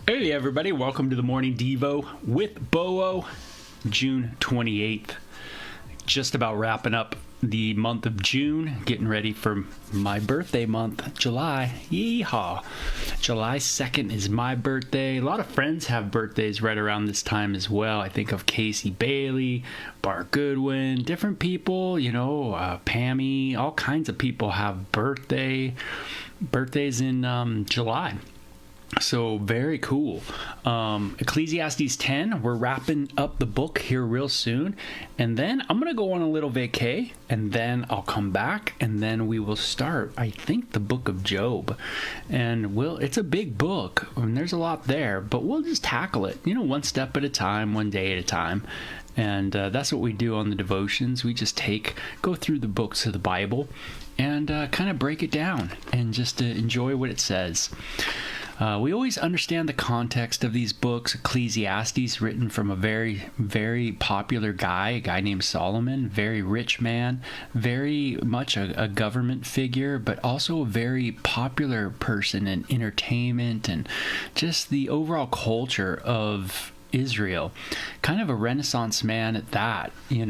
Hey everybody, welcome to the Morning Devo with Bo-O, June 28th. Just about wrapping up the month of June, getting ready for my birthday month, July. Yeehaw! July 2nd is my birthday. A lot of friends have birthdays right around this time as well. I think of Casey Bailey, Bart Goodwin, different people, Pammy, all kinds of people have birthdays in July. So very cool. Ecclesiastes 10, we're wrapping up the book here real soon. And then I'm going to go on a little vacay, and then I'll come back, and then we will start, I think, the book of Job. And it's a big book, and there's a lot there, but we'll just tackle it, one step at a time, one day at a time. And that's what we do on the devotions. We just go through the books of the Bible and kind of break it down and just enjoy what it says. We always understand the context of these books. Ecclesiastes, written from a very, very popular guy, a guy named Solomon, very rich man, very much a government figure, but also a very popular person in entertainment and just the overall culture of Israel. Kind of a Renaissance man at that, you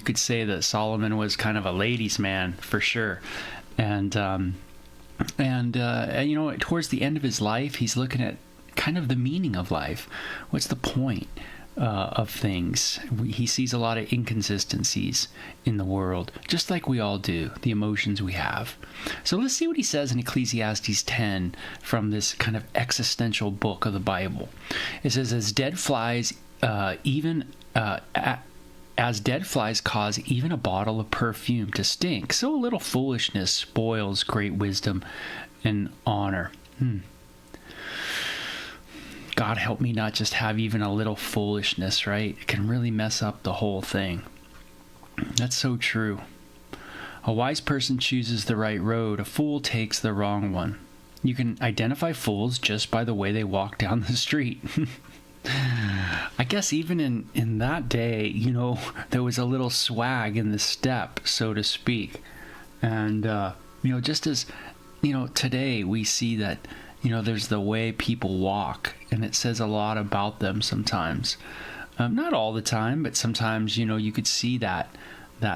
could say that Solomon was kind of a ladies' man for sure. And towards the end of his life, he's looking at kind of the meaning of life. What's the point of things? He sees a lot of inconsistencies in the world, just like we all do, the emotions we have. So let's see what he says in Ecclesiastes 10 from this kind of existential book of the Bible. It says, as dead flies cause even a bottle of perfume to stink, so a little foolishness spoils great wisdom and honor. God help me not just have even a little foolishness, right? It can really mess up the whole thing. That's so true. A wise person chooses the right road. A fool takes the wrong one. You can identify fools just by the way they walk down the street. I guess even in that day, there was a little swag in the step, so to speak. And, just as, today we see that, there's the way people walk, and it says a lot about them sometimes. Not all the time, but sometimes, you could see that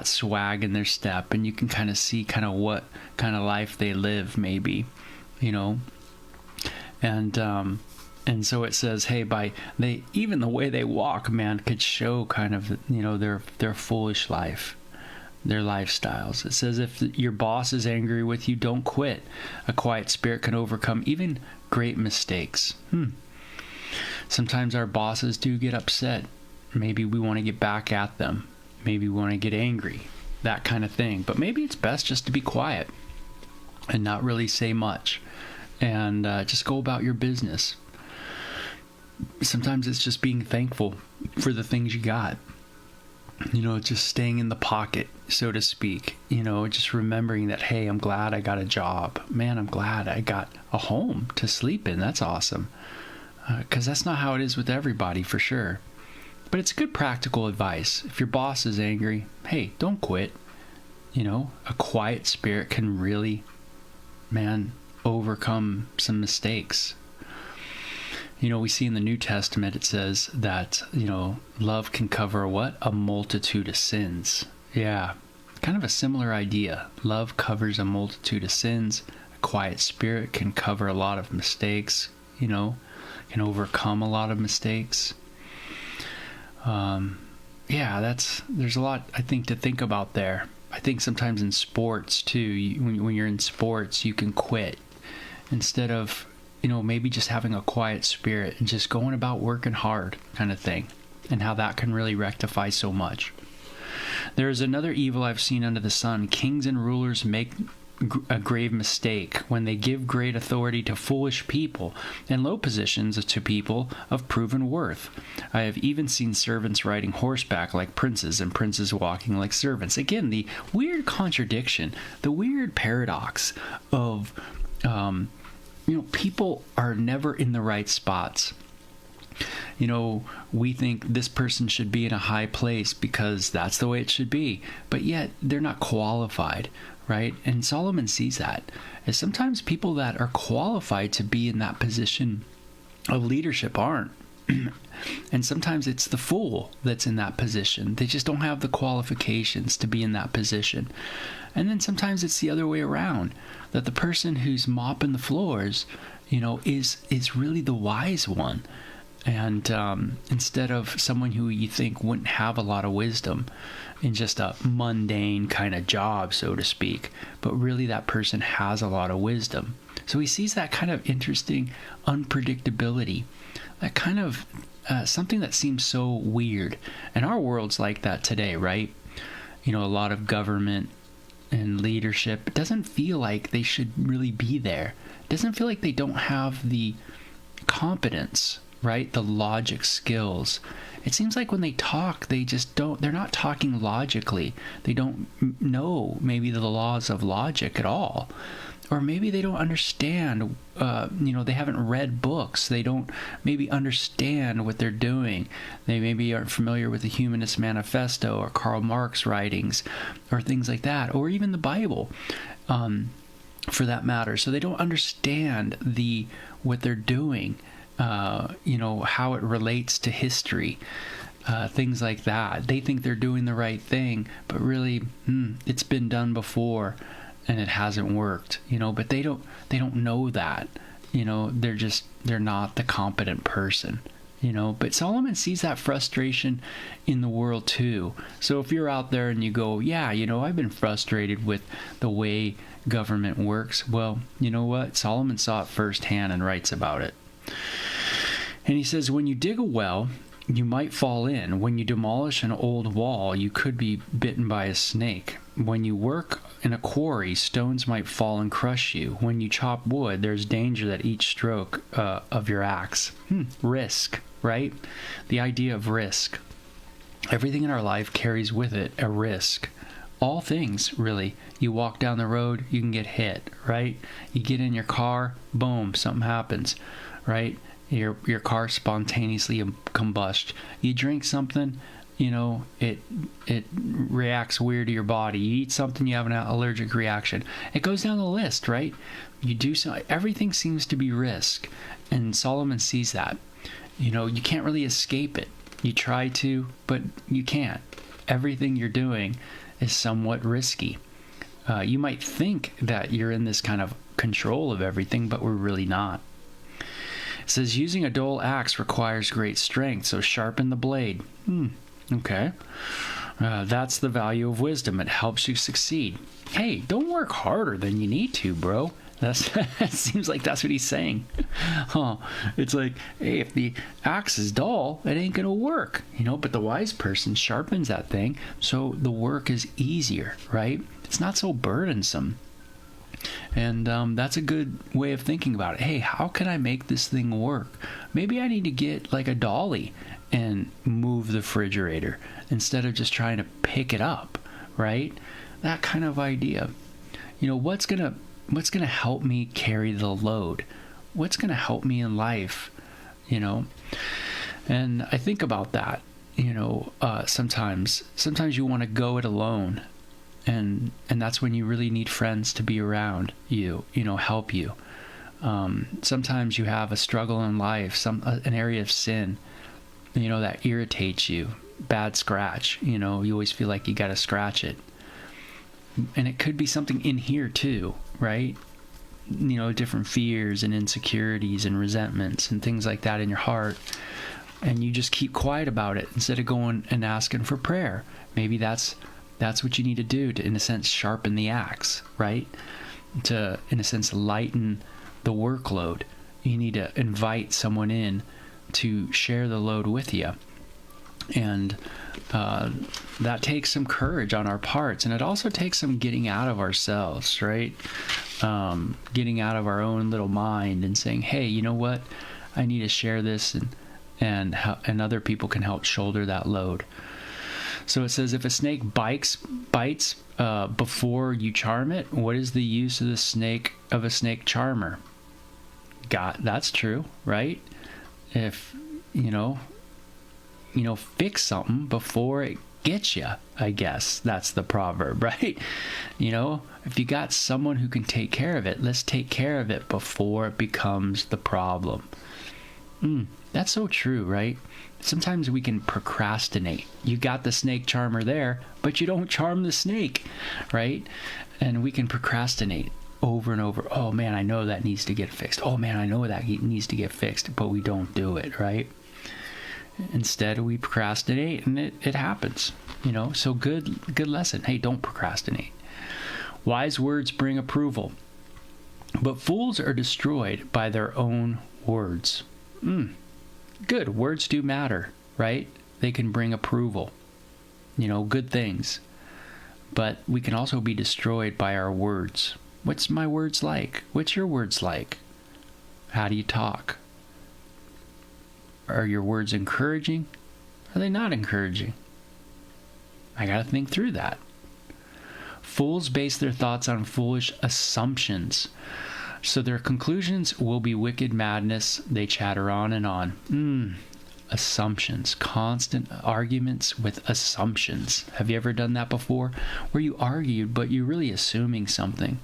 swag in their step, and you can kind of see what kind of life they live, maybe, And so it says, hey, even the way they walk, man, could show kind of, their foolish life, their lifestyles. It says, if your boss is angry with you, don't quit. A quiet spirit can overcome even great mistakes. Sometimes our bosses do get upset. Maybe we want to get back at them. Maybe we want to get angry, that kind of thing. But maybe it's best just to be quiet and not really say much and just go about your business. Sometimes it's just being thankful for the things you got. Just staying in the pocket, so to speak. Just remembering that, hey, I'm glad I got a job. Man, I'm glad I got a home to sleep in. That's awesome. Because that's not how it is with everybody, for sure. But it's good practical advice. If your boss is angry, hey, don't quit. A quiet spirit can really, overcome some mistakes. We see in the New Testament, it says that, love can cover what? A multitude of sins. Yeah, kind of a similar idea. Love covers a multitude of sins. A quiet spirit can cover a lot of mistakes, can overcome a lot of mistakes. There's a lot, I think, to think about there. I think sometimes in sports, too, when you're in sports, you can quit. Instead of maybe just having a quiet spirit and just going about working hard kind of thing, and how that can really rectify so much. There is another evil I've seen under the sun. Kings and rulers make a grave mistake when they give great authority to foolish people and low positions to people of proven worth. I have even seen servants riding horseback like princes and princes walking like servants. Again, the weird contradiction, the weird paradox of people are never in the right spots. We think this person should be in a high place because that's the way it should be, but yet they're not qualified, right? And Solomon sees that as sometimes people that are qualified to be in that position of leadership aren't. And sometimes it's the fool that's in that position. They just don't have the qualifications to be in that position. And then sometimes it's the other way around, that the person who's mopping the floors, is really the wise one. And instead of someone who you think wouldn't have a lot of wisdom in just a mundane kind of job, so to speak, but really that person has a lot of wisdom. So he sees that kind of interesting unpredictability, that kind of something that seems so weird. And our world's like that today, right? A lot of government and leadership, it doesn't feel like they should really be there. It doesn't feel like they don't have the competence, right? The logic skills. It seems like when they talk, they're not talking logically. They don't know maybe the laws of logic at all. Or maybe they don't understand, they haven't read books. They don't maybe understand what they're doing. They maybe aren't familiar with the Humanist Manifesto or Karl Marx writings or things like that, or even the Bible, for that matter. So they don't understand what they're doing, how it relates to history. Things like that. They think they're doing the right thing, but really, it's been done before. And it hasn't worked, but they don't know that, they're not the competent person, but Solomon sees that frustration in the world too. So if you're out there and you go, yeah, I've been frustrated with the way government works. Well, you know what? Solomon saw it firsthand and writes about it. And he says, when you dig a well, you might fall in. When you demolish an old wall, you could be bitten by a snake. When you work in a quarry, stones might fall and crush you. When you chop wood, there's danger that each stroke of your axe. Risk, right? The idea of risk. Everything in our life carries with it a risk. All things, really. You walk down the road, you can get hit, right? You get in your car, boom, something happens, right? Your car spontaneously combust. You drink something, it reacts weird to your body. You eat something, you have an allergic reaction. It goes down the list, right? You do so. Everything seems to be risk, and Solomon sees that. You can't really escape it. You try to, but you can't. Everything you're doing is somewhat risky. You might think that you're in this kind of control of everything, but we're really not. It says, using a dull axe requires great strength, so sharpen the blade. Okay. That's the value of wisdom. It helps you succeed. Hey, don't work harder than you need to, bro. It seems like that's what he's saying. It's like, hey, if the axe is dull, it ain't going to work. But the wise person sharpens that thing, so the work is easier, right? It's not so burdensome. And that's a good way of thinking about it. Hey, how can I make this thing work? Maybe I need to get like a dolly and move the refrigerator instead of just trying to pick it up, right? That kind of idea. What's gonna help me carry the load? What's gonna help me in life? And I think about that. Sometimes you want to go it alone. And that's when you really need friends to be around you, help you. Sometimes you have a struggle in life, an area of sin, that irritates you, bad scratch, you always feel like you got to scratch it. And it could be something in here too, right? Different fears and insecurities and resentments and things like that in your heart. And you just keep quiet about it instead of going and asking for prayer. Maybe that's what you need to do to, in a sense, sharpen the axe, right? To, in a sense, lighten the workload. You need to invite someone in to share the load with you. And that takes some courage on our parts. And it also takes some getting out of ourselves, right? Getting out of our own little mind and saying, hey, you know what? I need to share this, and other people can help shoulder that load. So it says, if a snake bites before you charm it, what is the use of a snake charmer? That's true, right? If fix something before get you, I guess. That's the proverb, right? If you got someone who can take care of it, let's take care of it before it becomes the problem. That's so true, right? Sometimes we can procrastinate. You got the snake charmer there, but you don't charm the snake, right? And we can procrastinate over and over. Oh man, I know that needs to get fixed. Oh man, I know that needs to get fixed, but we don't do it, right? Instead, we procrastinate, and it happens. So good lesson. Hey, don't procrastinate. Wise words bring approval, but fools are destroyed by their own words. Good. Words do matter, right? They can bring approval, good things. But we can also be destroyed by our words. What's my words like? What's your words like? How do you talk? Are your words encouraging? Are they not encouraging? I got to think through that. Fools base their thoughts on foolish assumptions. So their conclusions will be wicked madness. They chatter on and on. Assumptions. Constant arguments with assumptions. Have you ever done that before? Where you argued, but you're really assuming something.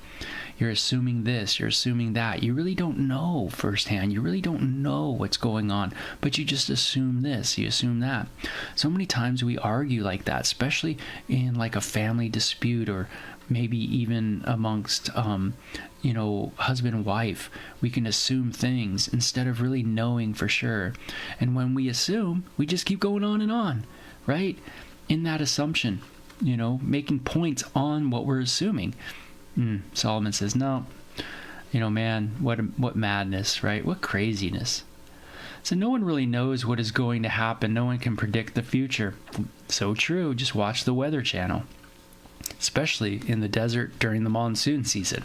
You're assuming this, you're assuming that. You really don't know firsthand. You really don't know what's going on, but you just assume this, you assume that. So many times we argue like that, especially in like a family dispute, or maybe even amongst, husband and wife. We can assume things instead of really knowing for sure. And when we assume, we just keep going on and on, right? In that assumption, making points on what we're assuming. Solomon says, no, man, what madness, right? What craziness. So no one really knows what is going to happen. No one can predict the future. So true. Just watch the Weather Channel, especially in the desert during the monsoon season.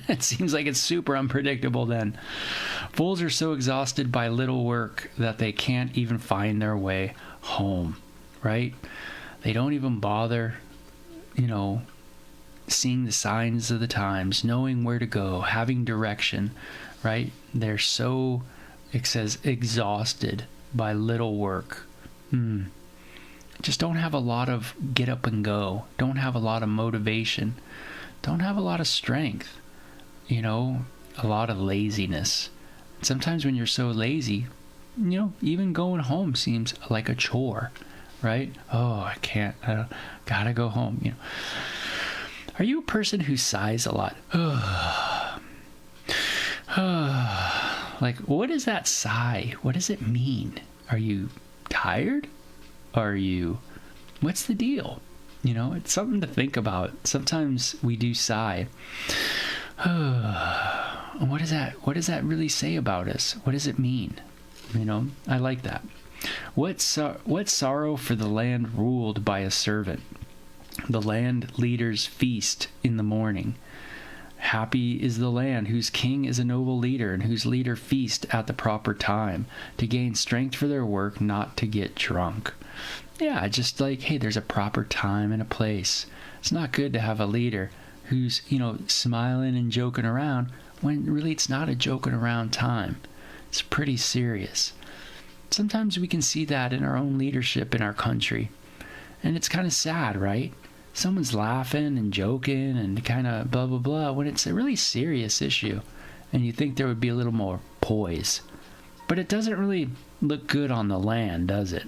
It seems like it's super unpredictable then. Fools are so exhausted by little work that they can't even find their way home, right? They don't even bother, seeing the signs of the times, knowing where to go, having direction, right? They're so, it says, exhausted by little work. Just don't have a lot of get up and go. Don't have a lot of motivation. Don't have a lot of strength. A lot of laziness. Sometimes when you're so lazy, even going home seems like a chore, right? Oh, I can't, gotta go home, Are you a person who sighs a lot? Like, what is that sigh? What does it mean? Are you tired? What's the deal? It's something to think about. Sometimes we do sigh. What does that really say about us? What does it mean? I like that. What sorrow for the land ruled by a servant. The land leaders feast in the morning. Happy is the land whose king is a noble leader, and whose leader feast at the proper time, to gain strength for their work, not to get drunk. Yeah, just like, hey, there's a proper time and a place. It's not good to have a leader who's, smiling and joking around, when really it's not a joking around time. It's pretty serious. Sometimes we can see that in our own leadership in our country. And it's kind of sad, right? Someone's laughing and joking and kind of blah, blah, blah, when it's a really serious issue. And you think there would be a little more poise. But it doesn't really look good on the land, does it?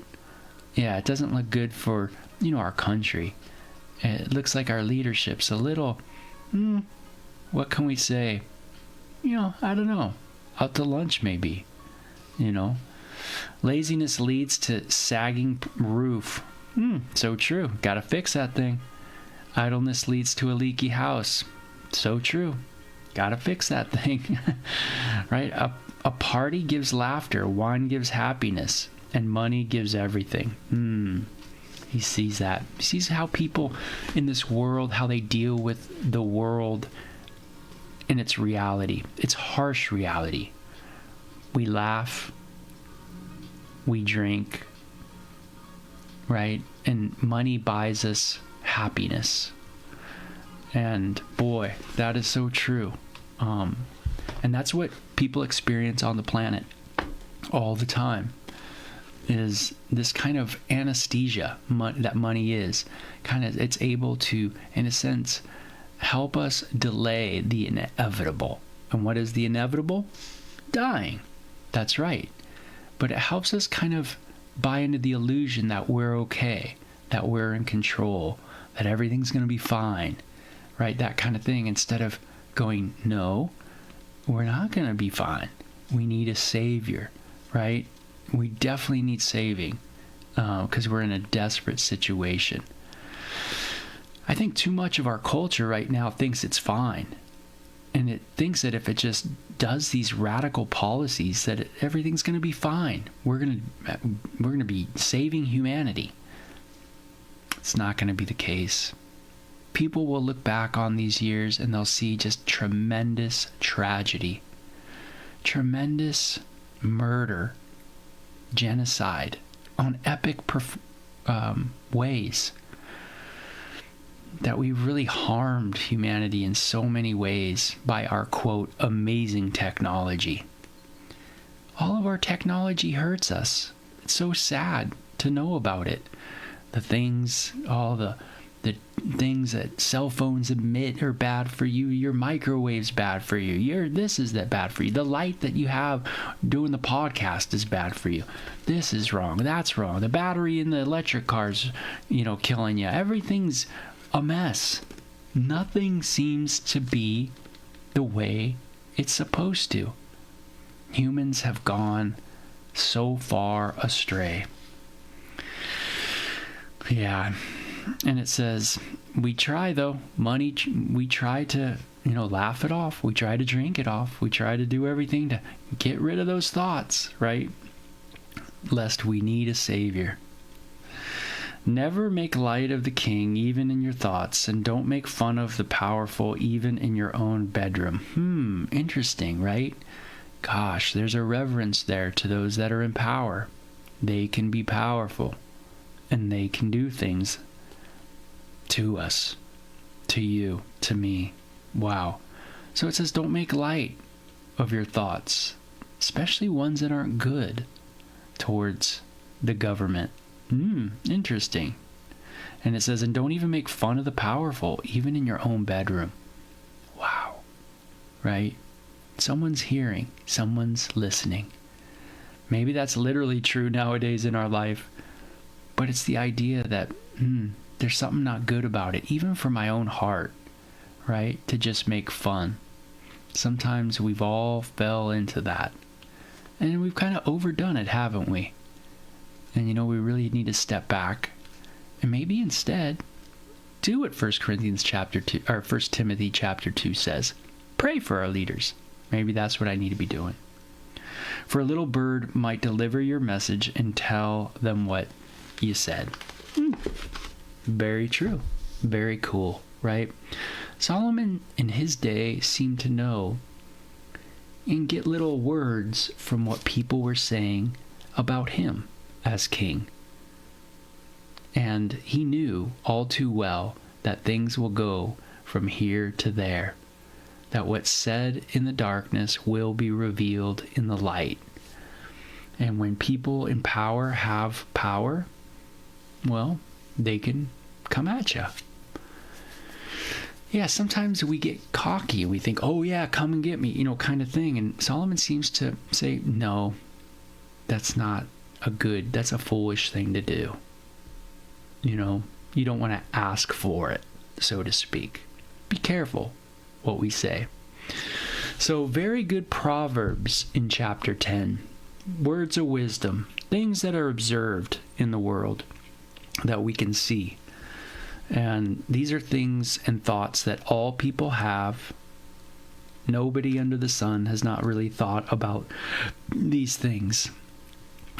Yeah, it doesn't look good for, our country. It looks like our leadership's a little, what can we say? I don't know. Out to lunch, maybe. Laziness leads to sagging roof. So true. Gotta fix that thing. Idleness leads to a leaky house. So true. Gotta fix that thing. Right? A party gives laughter. Wine gives happiness. And money gives everything. He sees that. He sees how people in this world, how they deal with the world in its reality. Its harsh reality. We laugh. We drink. Right? And money buys us happiness. And boy, that is so true. And that's what people experience on the planet all the time. is this kind of anesthesia that money is. It's able to, in a sense, help us delay the inevitable. And what is the inevitable? Dying. That's right. But it helps us kind of buy into the illusion that we're okay, that we're in control, that everything's going to be fine, right? That kind of thing, instead of going, no, we're not going to be fine. We need a savior, right? We definitely need saving because we're in a desperate situation. I think too much of our culture right now thinks it's fine. And it thinks that if it just does these radical policies, that everything's going to be fine. We're going to be saving humanity. It's not going to be the case. People will look back on these years and they'll see just tremendous tragedy, tremendous murder, genocide on epic ways. That we really harmed humanity in so many ways by our, quote, amazing technology. All of our technology hurts us. It's so sad to know about it. The things, all the things that cell phones emit are bad for you. Your microwave's bad for you. This is bad for you. The light that you have doing the podcast is bad for you. This is wrong. That's wrong. The battery in the electric car's, killing you. Everything's a mess. Nothing seems to be the way it's supposed to. Humans have gone so far astray. Yeah. And it says, we try though, money, we try to, laugh it off. We try to drink it off. We try to do everything to get rid of those thoughts, right? Lest we need a savior. Never make light of the king, even in your thoughts, and don't make fun of the powerful, even in your own bedroom. Interesting, right? Gosh, there's a reverence there to those that are in power. They can be powerful, and they can do things to us, to you, to me. Wow. So it says, don't make light of your thoughts, especially ones that aren't good towards the government. Interesting. And it says, and don't even make fun of the powerful, even in your own bedroom. Wow. Right? Someone's hearing, someone's listening. Maybe that's literally true nowadays in our life, but it's the idea that there's something not good about it, even for my own heart, right? To just make fun. Sometimes we've all fell into that. And we've kind of overdone it, haven't we? And we really need to step back and maybe instead do what 1 Corinthians chapter 2 or 1 Timothy chapter 2 says. Pray for our leaders. Maybe that's what I need to be doing. For a little bird might deliver your message and tell them what you said. Very true. Very cool, right? Solomon in his day seemed to know and get little words from what people were saying about him as king. And he knew all too well that things will go from here to there, that what's said in the darkness will be revealed in the light. And when people in power have power, well, they can come at you. Yeah, sometimes we get cocky. We think, oh yeah, come and get me, kind of thing. And Solomon seems to say, no, that's a foolish thing to do. You don't want to ask for it, so to speak. Be careful what we say. So very good proverbs in chapter 10. Words of wisdom, things that are observed in the world that we can see. And these are things and thoughts that all people have. Nobody under the sun has not really thought about these things.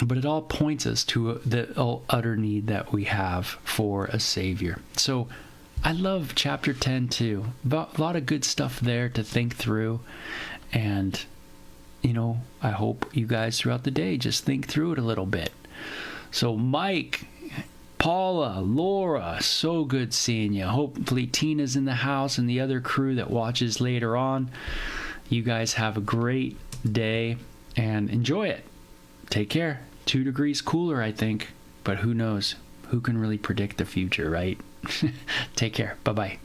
But it all points us to the utter need that we have for a Savior. So I love chapter 10 too. A lot of good stuff there to think through. And, I hope you guys throughout the day just think through it a little bit. So Mike, Paula, Laura, so good seeing you. Hopefully Tina's in the house and the other crew that watches later on. You guys have a great day and enjoy it. Take care. 2 degrees cooler, I think. But who knows? Who can really predict the future, right? Take care. Bye-bye.